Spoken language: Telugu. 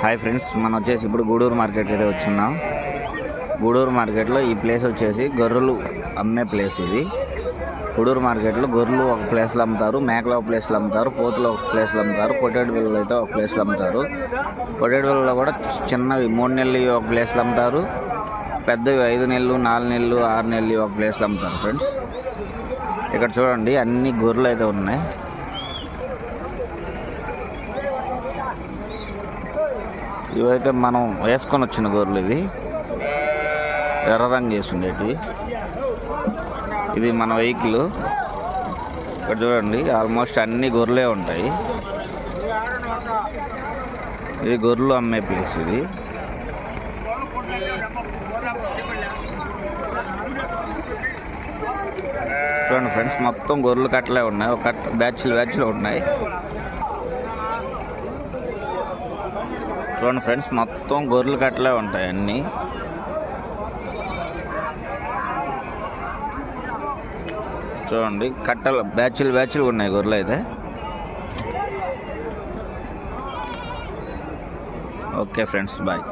హాయ్ ఫ్రెండ్స్, మనం వచ్చేసి ఇప్పుడు గూడూరు మార్కెట్కి అయితే వచ్చున్నాం. గూడూరు మార్కెట్లో ఈ ప్లేస్ వచ్చేసి గొర్రెలు అమ్మే ప్లేస్ ఇది. గూడూరు మార్కెట్లో గొర్రెలు ఒక ప్లేస్లో అమ్ముతారు, మేకలు ఒక ప్లేస్లో అమ్ముతారు, పోతులు ఒక ప్లేస్లో అమ్ముతారు, పొట్టేడు బిల్లలు అయితే ఒక ప్లేస్లో అమ్ముతారు. పొట్టేడు బిల్లలు కూడా చిన్నవి 3 నెలలు ఒక ప్లేస్లో అమ్ముతారు, పెద్దవి 5 నెలలు 4 నెలలు 6 నెలలు ఒక ప్లేస్లో అమ్ముతారు. ఫ్రెండ్స్ ఇక్కడ చూడండి, అన్ని గొర్రెలు అయితే ఉన్నాయి. ఇవైతే మనం వేసుకొని వచ్చిన గొర్రెలు, ఇవి ఎర్ర రంగు వేసి ఉండేటివి. ఇది మన వెహికల్. ఇక్కడ చూడండి, ఆల్మోస్ట్ అన్ని గొర్రెలే ఉంటాయి. ఇది గొర్రెలు అమ్మే ప్లేస్ ఇది. చూడండి ఫ్రెండ్స్, మొత్తం గొర్రెలు కట్టలే ఉన్నాయి, ఒక బ్యాచ్లు ఉన్నాయి. చూడండి ఫ్రెండ్స్, మొత్తం గొర్రెలు కట్టలే ఉంటాయి అన్నీ. చూడండి, కట్టలు బ్యాచ్లు ఉన్నాయి గొర్రెలు అయితే. Okay friends, bye.